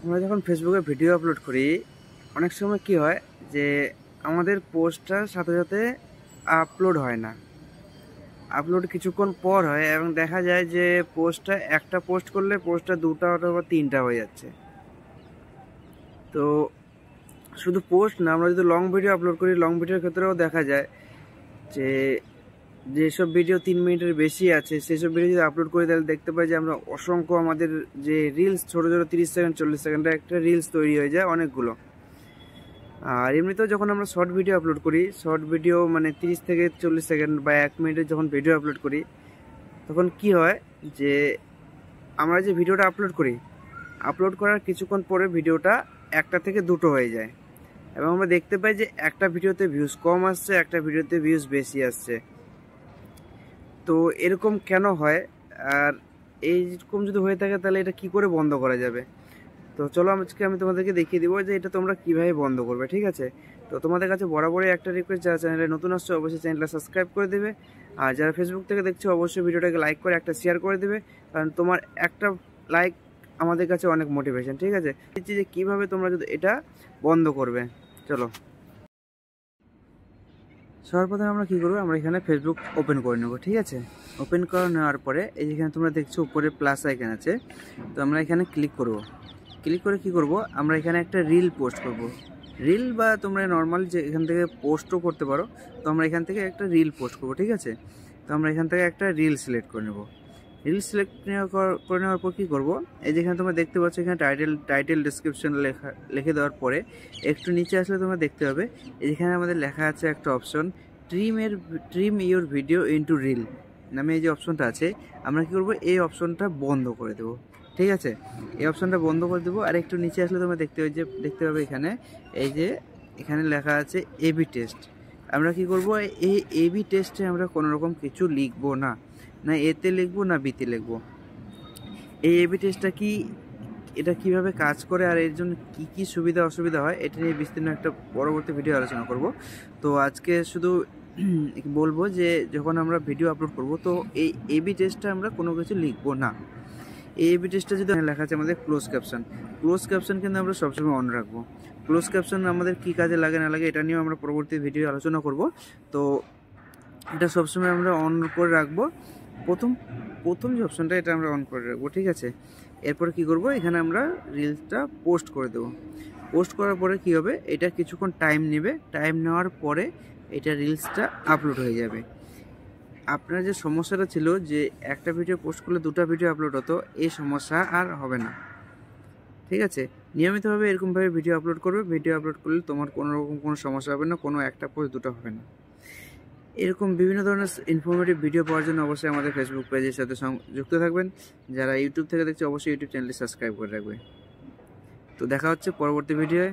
আমরা যখন ফেসবুকে ভিডিও আপলোড করি অনেক সময় কি হয় যে আমাদের পোস্টটার সাথে সাথে আপলোড হয় না, আপলোড কিছুক্ষণ পর হয় এবং দেখা যায় যে পোস্টটা একটা পোস্ট করলে পোস্টটা দুটা অথবা তিনটা হয়ে যাচ্ছে। তো শুধু পোস্ট না, আমরা যদি লং ভিডিও আপলোড করি লং ভিডিওর ক্ষেত্রেও দেখা যায় যে যেসব ভিডিও 3 মিনিটের বেশি আছে সেসব ভিডিও যদি আপলোড করি তাহলে দেখতে পাই যে আমরা অসংখ্য আমাদের যে রিলস ছোটো ছোটো 30 সেকেন্ড 40 সেকেন্ডের একটা রিলস তৈরি হয়ে যায় অনেকগুলো। আর এমনিতেও যখন আমরা শর্ট ভিডিও আপলোড করি, শর্ট ভিডিও মানে 30 থেকে 40 সেকেন্ড বা 1 মিনিটের যখন ভিডিও আপলোড করি তখন কি হয় যে আমরা যে ভিডিওটা আপলোড করি আপলোড করার কিছুক্ষণ পরে ভিডিওটা একটা থেকে দুটো হয়ে যায় এবং আমরা দেখতে পাই যে একটা ভিডিওতে ভিউজ কম আসছে, একটা ভিডিওতে ভিউজ বেশি আসছে। তো এরকম কেন হয় আর এইরকম যদি হয়ে থাকে তাহলে এটা কি করে বন্ধ করা যাবে? তো চলো আজকে আমি তোমাদেরকে দেখিয়ে দিব যে এটা তোমরা কিভাবে বন্ধ করবে, ঠিক আছে? তো তোমাদের কাছে বরাবরই একটা রিকোয়েস্ট, যারা চ্যানেলে নতুন আসছে অবশ্যই চ্যানেলটা সাবস্ক্রাইব করে দেবে, আর যারা ফেসবুক থেকে দেখছো অবশ্যই ভিডিওটাকে লাইক করে একটা শেয়ার করে দেবে, কারণ তোমার একটা লাইক আমাদের কাছে অনেক মোটিভেশন, ঠিক আছে? যে কীভাবে তোমরা যদি এটা বন্ধ করবে, চলো। সর্বপ্রথমে আমরা কী করবো, আমরা এখানে ফেসবুক ওপেন করে নেব, ঠিক আছে? ওপেন করে নেওয়ার পরে এই যেখানে তোমরা দেখছো উপরে প্লাস আইকন আছে, তো আমরা এখানে ক্লিক করব। ক্লিক করে কি করব, আমরা এখানে একটা রিল পোস্ট করব। রিল বা তোমরা নর্মাল যে এখান থেকে পোস্টও করতে পারো, তো আমরা এখান থেকে একটা রিল পোস্ট করব, ঠিক আছে? তো আমরা এখান থেকে একটা রিল সিলেক্ট করে নেব। রিল সিলেক্ট করে নেওয়ার পর কী করবো, এই যেখানে তোমরা দেখতে পাচ্ছ এখানে টাইটেল ডিসক্রিপশন লিখে দেওয়ার পরে একটু নিচে আসলে তোমরা দেখতে পাবে যেখানে আমাদের লেখা আছে একটা option, trim your video into reel নামে এই যে অপশনটা আছে, আমরা কী করবো এই অপশনটা বন্ধ করে দেবো, ঠিক আছে? এই অপশনটা বন্ধ করে দেবো। আর একটু নিচে আসলে তোমরা দেখতে পাবে এখানে এই যে এখানে লেখা আছে এবি টেস্ট। আমরা কি করব, এই এবি টেস্টে আমরা কোনো রকম কিছু লিখবো না, না এতে লিখবো না বিতে লিখবো। এই এবি টেস্টটা কি, এটা কিভাবে কাজ করে আর এর জন্য কি কি সুবিধা অসুবিধা হয় এটা নিয়ে বিস্তীর্ণ একটা পরবর্তী ভিডিও আলোচনা করব। তো আজকে শুধু বলবো যে যখন আমরা ভিডিও আপলোড করব তো এই এবি টেস্টটা আমরা কোনো কিছু লিখবো না। এই এবি টেস্টটা যদি লেখা আছে আমাদের ক্লোজ ক্যাপশন কিন্তু আমরা সবসময় অন রাখবো। ক্লোজ ক্যাপশন আমাদের কি কাজে লাগে না লাগে এটা নিয়েও আমরা পরবর্তী ভিডিও আলোচনা করব। তো এটা সবসময় আমরা অন করে রাখবো। প্রথম যে অপশনটা এটা আমরা অন করে রাখবো, ঠিক আছে? এরপর কি করব, এখানে আমরা রিলসটা পোস্ট করে দেবো। পোস্ট করার পরে কি হবে, এটা কিছুক্ষণ টাইম নেবে, টাইম নেওয়ার পরে এটা রিলসটা আপলোড হয়ে যাবে। আপনার যে সমস্যাটা ছিল যে একটা ভিডিও পোস্ট করলে দুটো ভিডিও আপলোড হতো, এই সমস্যা আর হবে না, ঠিক আছে? নিয়মিতভাবে এরকমভাবে ভিডিও আপলোড করবে, ভিডিও আপলোড করলে তোমার কোনো রকম কোনো সমস্যা হবে না, কোনো একটা পোস্ট দুটো হবে না। এরকম বিভিন্ন ধরনের ইনফরমেটিভ ভিডিও পাওয়ার জন্য অবশ্যই আমাদের ফেসবুক পেজের সাথে যুক্ত থাকবেন। যারা ইউটিউব থেকে দেখছে অবশ্যই ইউটিউব চ্যানেলটি সাবস্ক্রাইব করে রাখবে। তো দেখা হচ্ছে পরবর্তী ভিডিওয়ে।